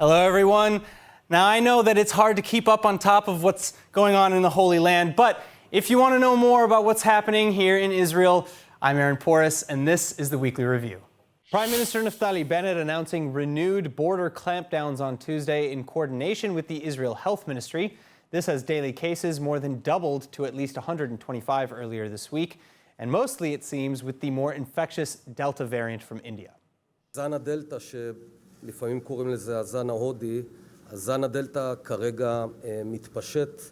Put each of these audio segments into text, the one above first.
Hello, everyone. Now, I know that it's hard to keep up on top of what's going on in the Holy Land, but if you want to know more about what's happening here in Israel, I'm Aaron Porras, and this is the Weekly Review. Prime Minister Naftali Bennett announcing renewed border clampdowns on Tuesday in coordination with the Israel Health Ministry. This as daily cases more than doubled to at least 125 earlier this week, and mostly, it seems, with the more infectious Delta variant from India. זן הדלתא, שלפעמים קוראים לזה הזן ההודי, הזן הדלתא כרגע מתפשט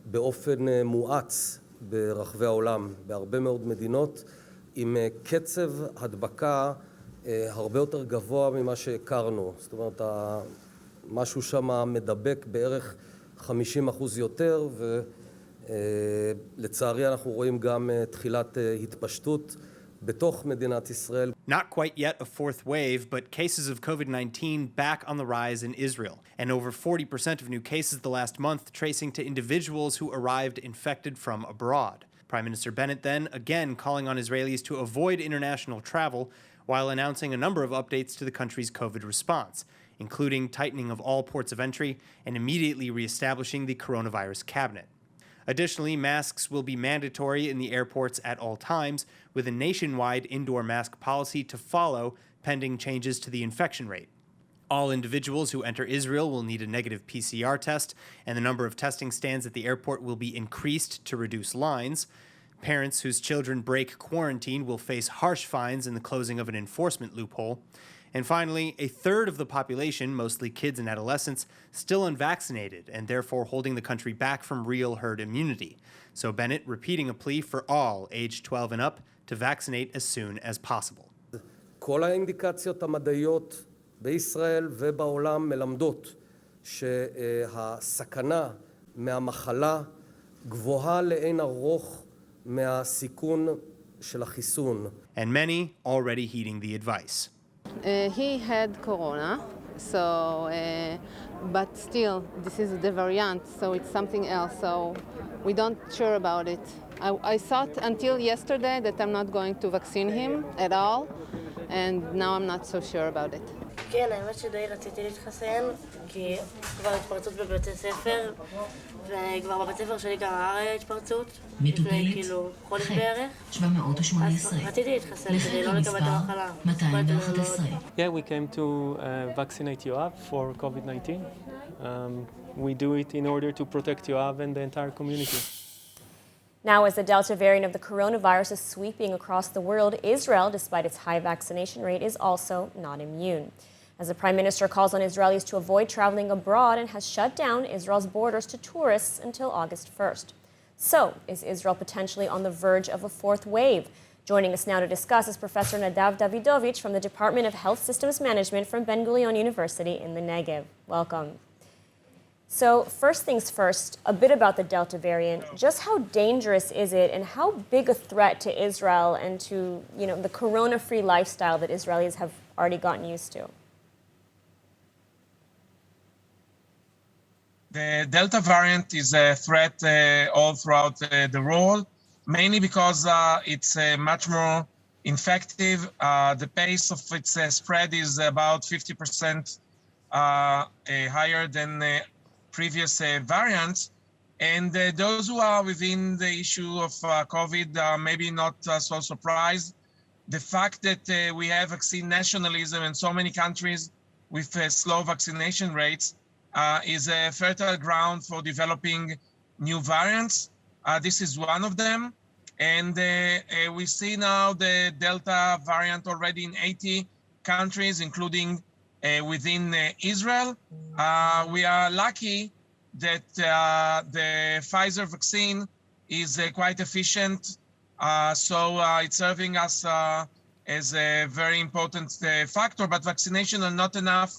באופן מואץ ברחבי העולם, בהרבה מאוד מדינות, עם קצב הדבקה הרבה יותר גבוה ממה שהכרנו. זאת אומרת, משהו שם מדבק בערך 50% יותר, ולצערי אנחנו רואים גם תחילת התפשטות בתוך מדינת ישראל. Not quite yet a fourth wave, but cases of COVID-19 back on the rise in Israel. And over 40% of new cases the last month tracing to individuals who arrived infected from abroad. Prime Minister Bennett then again calling on Israelis to avoid international travel while announcing a number of updates to the country's COVID response, including tightening of all ports of entry and immediately reestablishing the coronavirus cabinet. Additionally, masks will be mandatory in the airports at all times, with a nationwide indoor mask policy to follow pending changes to the infection rate. All individuals who enter Israel will need a negative PCR test, and the number of testing stands at the airport will be increased to reduce lines. Parents whose children break quarantine will face harsh fines in the closing of an enforcement loophole. And finally, a third of the population, mostly kids and adolescents, still unvaccinated and therefore holding the country back from real herd immunity. So Bennett repeating a plea for all aged 12 and up to vaccinate as soon as possible. כל האינדיקציות המדעיות בישראל ובעולם מלמדות שהסכנה מהמחלה גבוהה לאין ארוך מהסיכון של החיסון. And many already heeding the advice. He had corona, so, but still, this is the variant, so it's something else, so we don't sure about it. I thought until yesterday that I'm not going to vaccine him at all, and now I'm not so sure about it. כן, האמת שדי רציתי להתחסן, כי כבר התפרצות בבית הספר, וכבר בבית הספר שלי גם היה התפרצות, לפני כאילו חודש בערך. אז רציתי להתחסן כדי לא לקבל את המחלה. Yeah, we came to vaccinate Yoav for COVID-19. We do it in order to protect Yoav and the entire community. Now, as the Delta variant of the coronavirus is sweeping across the world, Israel, despite its high vaccination rate, is also not immune. As the Prime Minister calls on Israelis to avoid traveling abroad and has shut down Israel's borders to tourists until August 1st. So, is Israel potentially on the verge of a fourth wave? Joining us now to discuss is Professor Nadav Davidovich from the Department of Health Systems Management from Ben-Gurion University in the Negev. Welcome. So, first things first, a bit about the Delta variant. Just how dangerous is it, and how big a threat to Israel and to, the corona-free lifestyle that Israelis have already gotten used to? The Delta variant is a threat all throughout the world, mainly because it's much more infective. The pace of its spread is about 50% higher than previous variants. And those who are within the issue of COVID are maybe not so surprised. The fact that we have vaccine nationalism in so many countries with slow vaccination rates is a fertile ground for developing new variants. This is one of them. And we see now the Delta variant already in 80 countries, including within Israel. We are lucky that the Pfizer vaccine is quite efficient. So it's serving us as a very important factor, but vaccination are not enough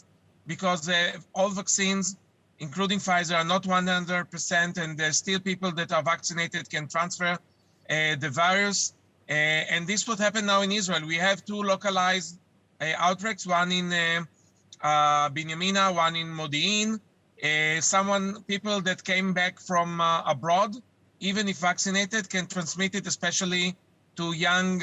because all vaccines, including Pfizer, are not 100%, and there's still people that are vaccinated can transfer the virus. And this would happen now in Israel. We have two localized outbreaks, one in Binyamina, one in Modi'in. People that came back from abroad, even if vaccinated, can transmit it, especially to young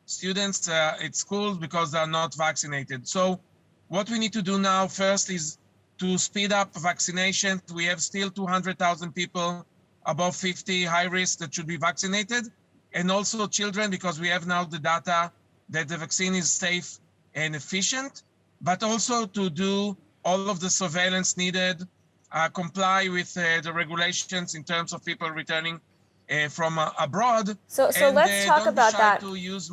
students at schools because they're not vaccinated. So what we need to do now first is to speed up vaccination. We have still 200,000 people above 50 high risk that should be vaccinated, and also children, because we have now the data that the vaccine is safe and efficient, but also to do all of the surveillance needed, comply with the regulations in terms of people returning from abroad. So let's talk about that. To use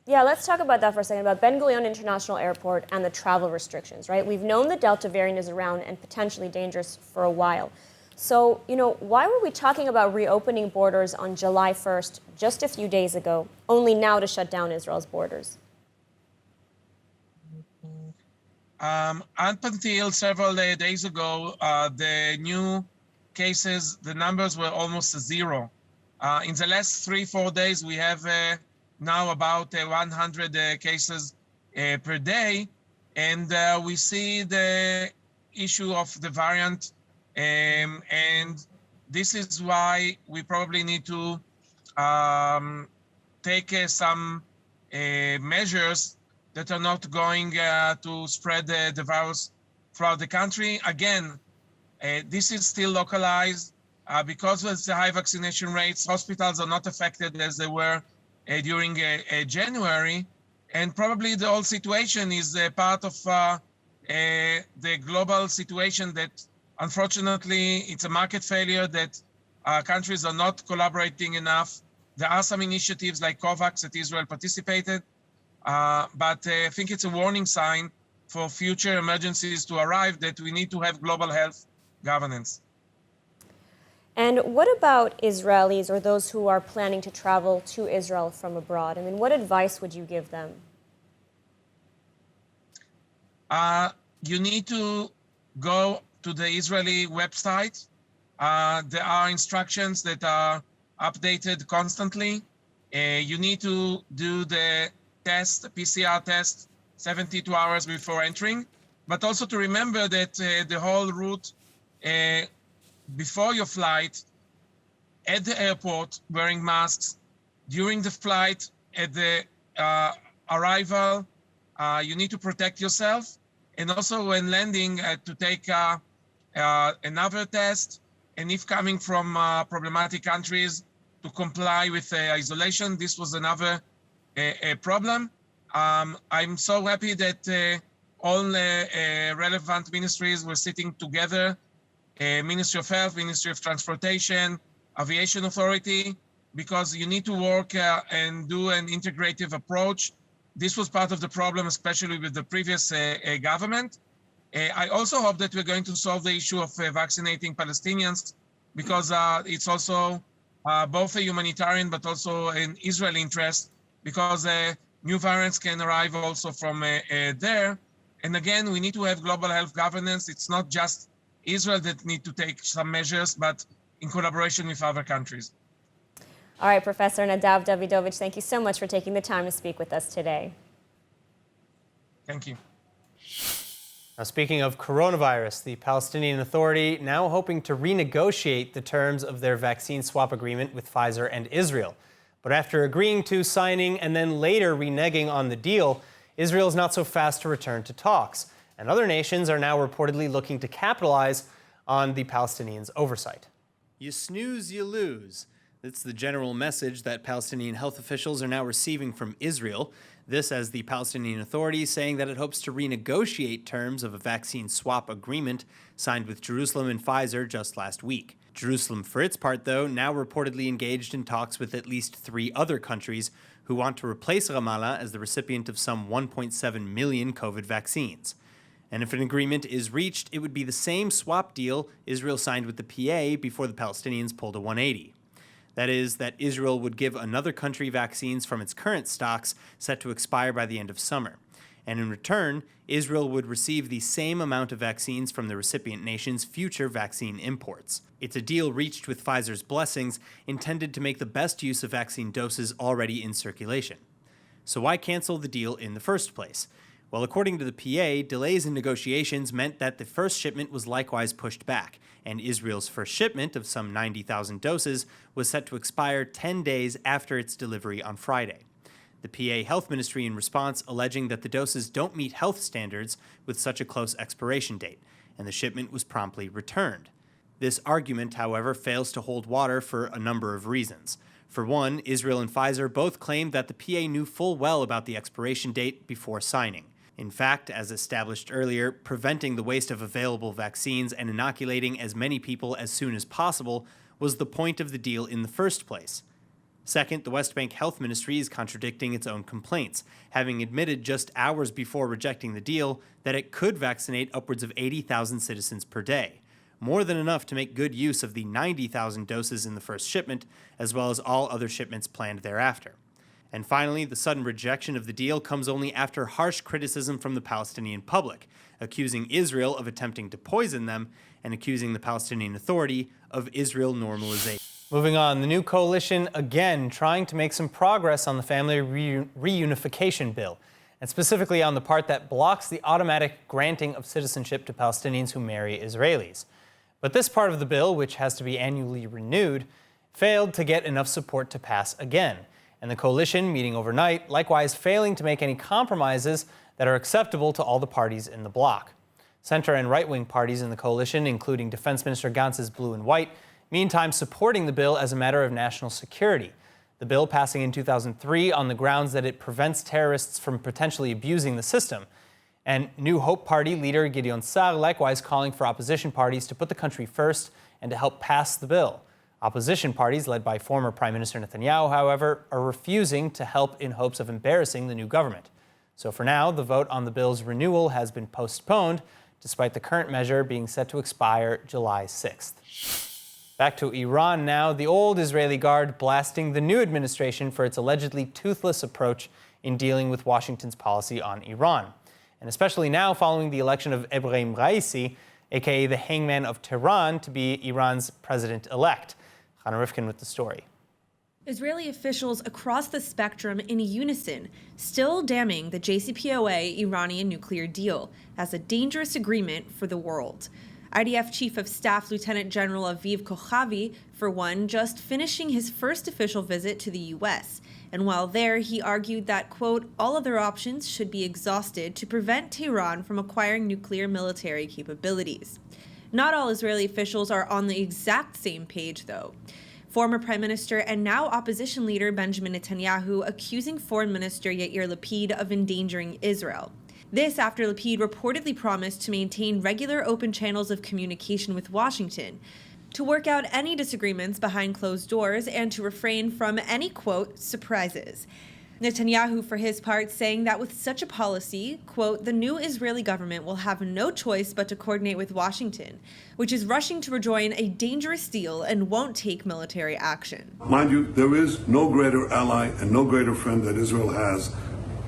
Yeah, let's talk about that for a second, about Ben Gurion International Airport and the travel restrictions, right? We've known the Delta variant is around and potentially dangerous for a while. So, why were we talking about reopening borders on July 1st, just a few days ago, only now to shut down Israel's borders? Up until several days ago, the new cases, the numbers were almost zero. In the last 3-4 days, we have now about 100 cases per day, and we see the issue of the variant, and this is why we probably need to take some measures that are not going to spread the virus throughout the country. Again, this is still localized. Because of the high vaccination rates, hospitals are not affected as they were during January. And probably the whole situation is part of the global situation that, unfortunately, it's a market failure that countries are not collaborating enough. There are some initiatives like COVAX that Israel participated, but I think it's a warning sign for future emergencies to arrive that we need to have global health governance. And what about Israelis or those who are planning to travel to Israel from abroad? I mean, what advice would you give them? You need to go to the Israeli website. There are instructions that are updated constantly. You need to do the test, PCR test, 72 hours before entering, but also to remember that the whole route before your flight, at the airport, wearing masks, during the flight, at the arrival, you need to protect yourself, and also when landing to take another test, and if coming from problematic countries, to comply with isolation. This was another problem. I'm so happy that all relevant ministries were sitting together, Ministry of Health, Ministry of Transportation, Aviation Authority, because you need to work and do an integrative approach. This was part of the problem, especially with the previous government. I also hope that we're going to solve the issue of vaccinating Palestinians, because it's also both a humanitarian but also an Israeli interest, because new variants can arrive also from there. And again, we need to have global health governance. It's not just Israel that need to take some measures, but in collaboration with other countries. All right, Professor Nadav Davidovich, thank you so much for taking the time to speak with us today. Thank you. Now, speaking of coronavirus, the Palestinian Authority now hoping to renegotiate the terms of their vaccine swap agreement with Pfizer and Israel. But after agreeing to signing and then later reneging on the deal, Israel is not so fast to return to talks. And other nations are now reportedly looking to capitalize on the Palestinians' oversight. You snooze, you lose. That's the general message that Palestinian health officials are now receiving from Israel. This as the Palestinian Authority saying that it hopes to renegotiate terms of a vaccine swap agreement signed with Jerusalem and Pfizer just last week. Jerusalem, for its part, though, now reportedly engaged in talks with at least 3 other countries who want to replace Ramallah as the recipient of some 1.7 million COVID vaccines. And if an agreement is reached, it would be the same swap deal Israel signed with the PA before the Palestinians pulled a 180. That is, that Israel would give another country vaccines from its current stocks set to expire by the end of summer. And in return, Israel would receive the same amount of vaccines from the recipient nation's future vaccine imports. It's a deal reached with Pfizer's blessings, intended to make the best use of vaccine doses already in circulation. So why cancel the deal in the first place? Well, according to the PA, delays in negotiations meant that the first shipment was likewise pushed back, and Israel's first shipment of some 90,000 doses was set to expire 10 days after its delivery on Friday. The PA Health Ministry in response alleging that the doses don't meet health standards with such a close expiration date, and the shipment was promptly returned. This argument, however, fails to hold water for a number of reasons. For one, Israel and Pfizer both claimed that the PA knew full well about the expiration date before signing. In fact, as established earlier, preventing the waste of available vaccines and inoculating as many people as soon as possible was the point of the deal in the first place. Second, the West Bank Health Ministry is contradicting its own complaints, having admitted just hours before rejecting the deal that it could vaccinate upwards of 80,000 citizens per day, more than enough to make good use of the 90,000 doses in the first shipment, as well as all other shipments planned thereafter. And finally, the sudden rejection of the deal comes only after harsh criticism from the Palestinian public, accusing Israel of attempting to poison them and accusing the Palestinian Authority of Israel normalization. Moving on, the new coalition again trying to make some progress on the family reunification bill, and specifically on the part that blocks the automatic granting of citizenship to Palestinians who marry Israelis. But this part of the bill, which has to be annually renewed, failed to get enough support to pass again. And the coalition, meeting overnight, likewise failing to make any compromises that are acceptable to all the parties in the bloc. Center and right-wing parties in the coalition, including Defense Minister Gantz's Blue and White, meantime supporting the bill as a matter of national security. The bill passing in 2003 on the grounds that it prevents terrorists from potentially abusing the system. And New Hope Party leader Gideon Sa'ar likewise calling for opposition parties to put the country first and to help pass the bill. Opposition parties, led by former Prime Minister Netanyahu, however, are refusing to help in hopes of embarrassing the new government. So for now, the vote on the bill's renewal has been postponed, despite the current measure being set to expire July 6th. Back to Iran now. The old Israeli Guard blasting the new administration for its allegedly toothless approach in dealing with Washington's policy on Iran. And especially now following the election of Ebrahim Raisi, a.k.a. the hangman of Tehran, to be Iran's president-elect. Hannah Rifkin with the story. Israeli officials across the spectrum in unison still damning the JCPOA Iranian nuclear deal as a dangerous agreement for the world. IDF Chief of Staff Lieutenant General Aviv Kochavi, for one, just finishing his first official visit to the U.S. And while there, he argued that, quote, all other options should be exhausted to prevent Tehran from acquiring nuclear military capabilities. Not all Israeli officials are on the exact same page, though. Former Prime Minister and now opposition leader Benjamin Netanyahu accusing Foreign Minister Yair Lapid of endangering Israel. This after Lapid reportedly promised to maintain regular open channels of communication with Washington, to work out any disagreements behind closed doors, and to refrain from any, quote, surprises. Netanyahu, for his part, saying that with such a policy, quote, the new Israeli government will have no choice but to coordinate with Washington, which is rushing to rejoin a dangerous deal and won't take military action. Mind you, there is no greater ally and no greater friend that Israel has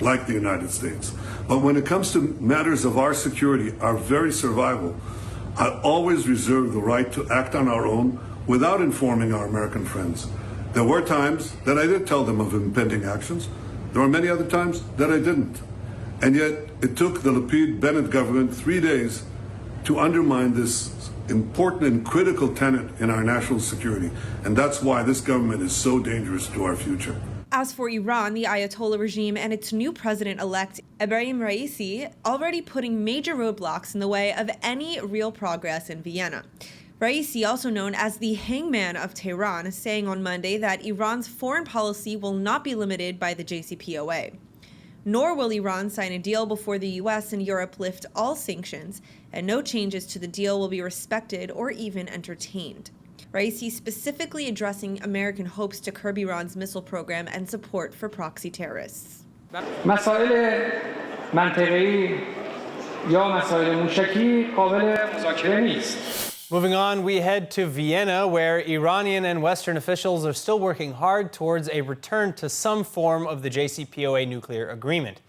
like the United States. But when it comes to matters of our security, our very survival, I always reserve the right to act on our own without informing our American friends. There were times that I did tell them of impending actions. There were many other times that I didn't. And yet it took the Lapid-Bennett government 3 days to undermine this important and critical tenet in our national security. And that's why this government is so dangerous to our future. As for Iran, the Ayatollah regime and its new president-elect, Ebrahim Raisi, already putting major roadblocks in the way of any real progress in Vienna. Raisi, also known as the hangman of Tehran, saying on Monday that Iran's foreign policy will not be limited by the JCPOA. Nor will Iran sign a deal before the U.S. and Europe lift all sanctions, and no changes to the deal will be respected or even entertained. Raisi specifically addressing American hopes to curb Iran's missile program and support for proxy terrorists. مسائل منطقه‌ای یا مسائل موشکی قابل مذاکره نیست. Moving on, we head to Vienna, where Iranian and Western officials are still working hard towards a return to some form of the JCPOA nuclear agreement.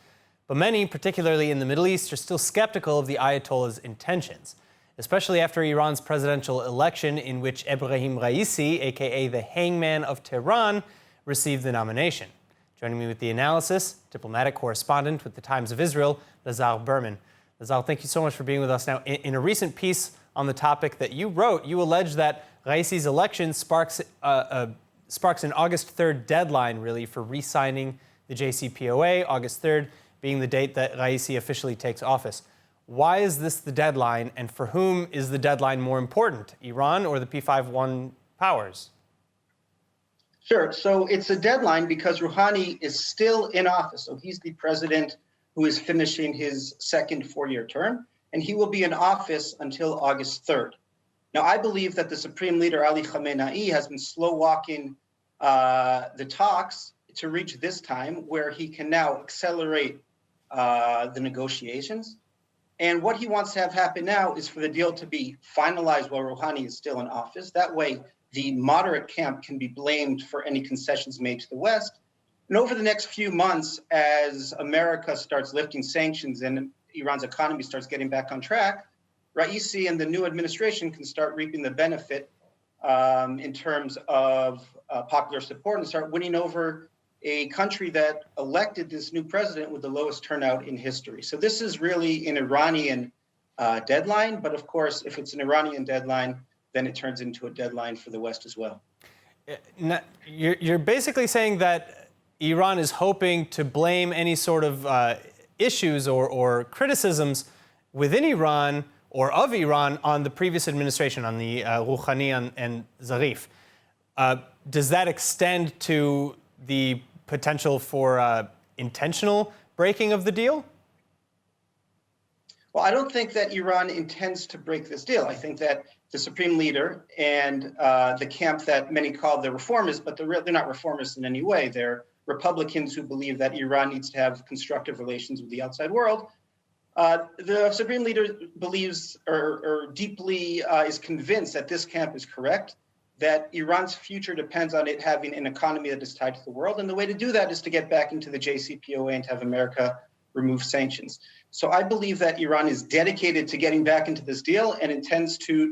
But many, particularly in the Middle East, are still skeptical of the Ayatollah's intentions, especially after Iran's presidential election in which Ebrahim Raisi, a.k.a. the hangman of Tehran, received the nomination. Joining me with the analysis, diplomatic correspondent with the Times of Israel, Lazar Berman. Lazar, thank you so much for being with us. Now, in a recent piece on the topic that you wrote, you allege that Raisi's election sparks an August 3rd deadline, really, for re-signing the JCPOA, August 3rd being the date that Raisi officially takes office. Why is this the deadline, and for whom is the deadline more important, Iran or the P5-1 powers? Sure. So it's a deadline because Rouhani is still in office. So he's the president who is finishing his second four-year term, and he will be in office until August 3rd. Now, I believe that the Supreme Leader, Ali Khamenei, has been slow-walking the talks to reach this time where he can now accelerate the negotiations. And what he wants to have happen now is for the deal to be finalized while Rouhani is still in office. That way, the moderate camp can be blamed for any concessions made to the West. And over the next few months, as America starts lifting sanctions and Iran's economy starts getting back on track, Raisi and the new administration can start reaping the benefit in terms of popular support and start winning over a country that elected this new president with the lowest turnout in history. So this is really an Iranian deadline, but of course, if it's an Iranian deadline, then it turns into a deadline for the West as well. You're basically saying that Iran is hoping to blame any sort of issues or criticisms within Iran or of Iran on the previous administration, on the Rouhani and Zarif. Does that extend to the potential for intentional breaking of the deal? Well, I don't think that Iran intends to break this deal. I think that the Supreme Leader and the camp that many call the reformists, but they're not reformists in any way. They're Republicans who believe that Iran needs to have constructive relations with the outside world. The Supreme Leader believes or deeply is convinced that this camp is correct, that Iran's future depends on it having an economy that is tied to the world. And the way to do that is to get back into the JCPOA and to have America remove sanctions. So I believe that Iran is dedicated to getting back into this deal and intends to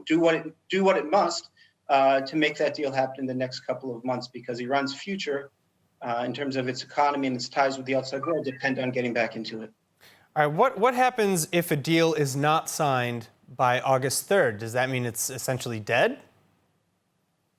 do what it must to make that deal happen in the next couple of months, because Iran's future, in terms of its economy and its ties with the outside world, depend on getting back into it. All right, what happens if a deal is not signed by August 3rd? Does that mean it's essentially dead?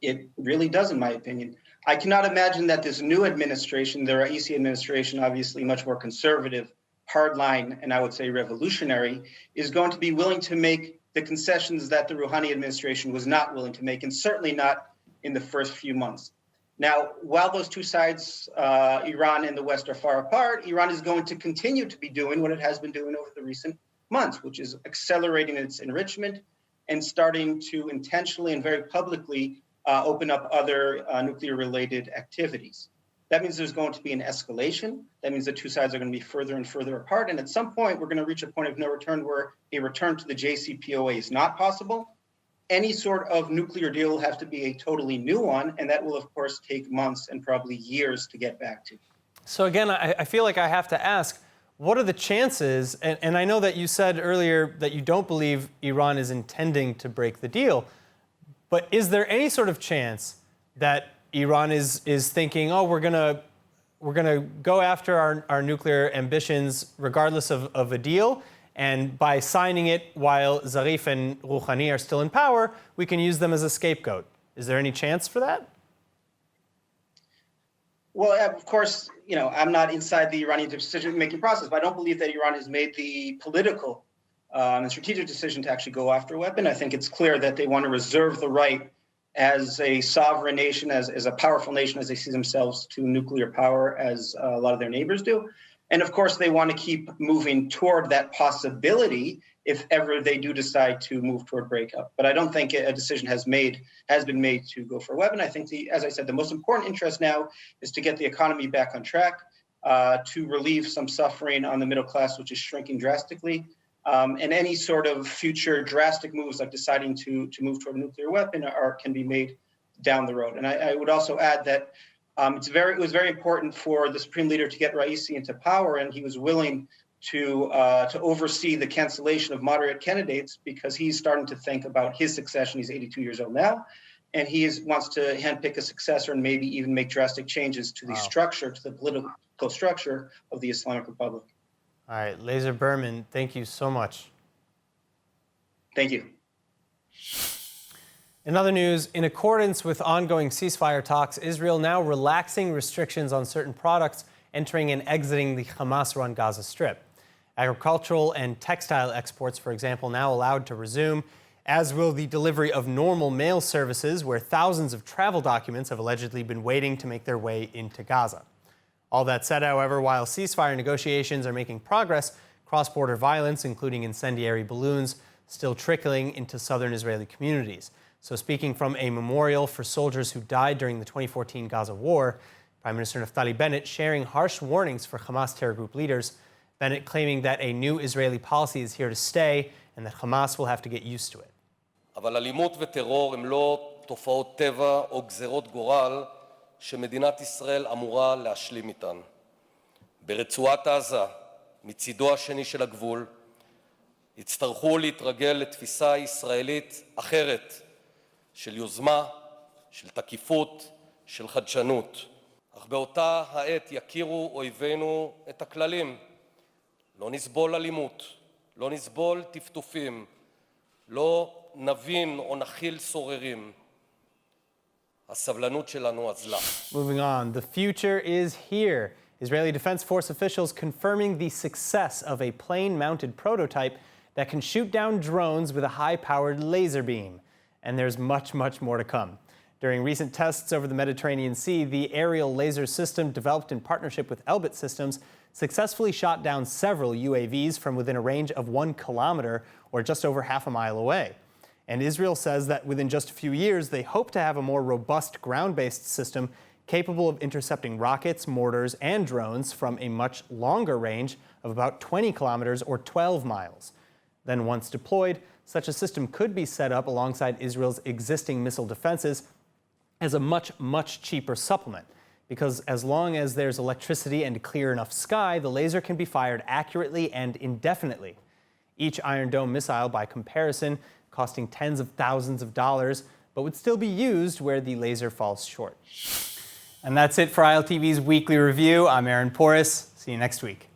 It really does, in my opinion. I cannot imagine that this new administration, the Raisi administration, obviously much more conservative, hardline, and I would say revolutionary, is going to be willing to make the concessions that the Rouhani administration was not willing to make, and certainly not in the first few months. Now, while those two sides, Iran and the West, are far apart, Iran is going to continue to be doing what it has been doing over the recent months, which is accelerating its enrichment and starting to intentionally and very publicly open up other nuclear-related activities. That means there's going to be an escalation. That means the two sides are going to be further and further apart. And at some point, we're going to reach a point of no return where a return to the JCPOA is not possible. Any sort of nuclear deal will have to be a totally new one, and that will, of course, take months and probably years to get back to. So again, I feel like I have to ask, what are the chances, and I know that you said earlier that you don't believe Iran is intending to break the deal, but is there any sort of chance that Iran is thinking, oh, we're gonna go after our nuclear ambitions regardless of a deal, and by signing it while Zarif and Rouhani are still in power, we can use them as a scapegoat? Is there any chance for that? Well, of course, I'm not inside the Iranian decision-making process, but I don't believe that Iran has made the political and strategic decision to actually go after a weapon. I think it's clear that they want to reserve the right as a sovereign nation, as a powerful nation, as they see themselves, to nuclear power, as a lot of their neighbors do. And of course, they want to keep moving toward that possibility if ever they do decide to move toward breakup. But I don't think a decision has been made to go for a weapon. I think, as I said, the most important interest now is to get the economy back on track, to relieve some suffering on the middle class, which is shrinking drastically. And any sort of future drastic moves, like deciding to move toward a nuclear weapon, can be made down the road. And I would also add that it was very important for the Supreme Leader to get Raisi into power, and he was willing to oversee the cancellation of moderate candidates, because he's starting to think about his succession. He's 82 years old now, and he wants to handpick a successor and maybe even make drastic changes to the structure, to the political structure of the Islamic Republic. All right, Lazer Berman, thank you so much. Thank you. In other news, in accordance with ongoing ceasefire talks, Israel now relaxing restrictions on certain products entering and exiting the Hamas-run Gaza Strip. Agricultural and textile exports, for example, now allowed to resume, as will the delivery of normal mail services, where thousands of travel documents have allegedly been waiting to make their way into Gaza. All that said, however, while ceasefire negotiations are making progress, cross-border violence, including incendiary balloons, still trickling into southern Israeli communities. So speaking from a memorial for soldiers who died during the 2014 Gaza war, Prime Minister Naftali Bennett sharing harsh warnings for Hamas terror group leaders, Bennett claiming that a new Israeli policy is here to stay and that Hamas will have to get used to it. אבל אלימות וטרור הם לא תופעות טבע או גזרות גורל שמדינת ישראל אמורה להשלים איתן. ברצועת עזה, מצידו השני של הגבול, יצטרכו להתרגל לתפיסה ישראלית אחרת של יוזמה, של תקיפות, של חדשנות. אך באותה העת יכירו אויבינו את הכללים. לא נסבול אלימות, לא נסבול טפטופים, לא נבין או נכיל סוררים. הסבלנות שלנו אזלה. Moving on, the future is here. Israeli Defense Force officials confirming the success of a plane-mounted prototype that can shoot down drones with a high-powered laser beam. And there's much, much more to come. During recent tests over the Mediterranean Sea, the aerial laser system developed in partnership with Elbit Systems successfully shot down several UAVs from within a range of 1 kilometer or just over half a mile away. And Israel says that within just a few years, they hope to have a more robust ground-based system capable of intercepting rockets, mortars, and drones from a much longer range of about 20 kilometers or 12 miles. Then once deployed, such a system could be set up alongside Israel's existing missile defenses as a much, much cheaper supplement. Because as long as there's electricity and a clear enough sky, the laser can be fired accurately and indefinitely. Each Iron Dome missile, by comparison, costing tens of thousands of dollars, but would still be used where the laser falls short. And that's it for ILTV's Weekly Review. I'm Aaron Porras. See you next week.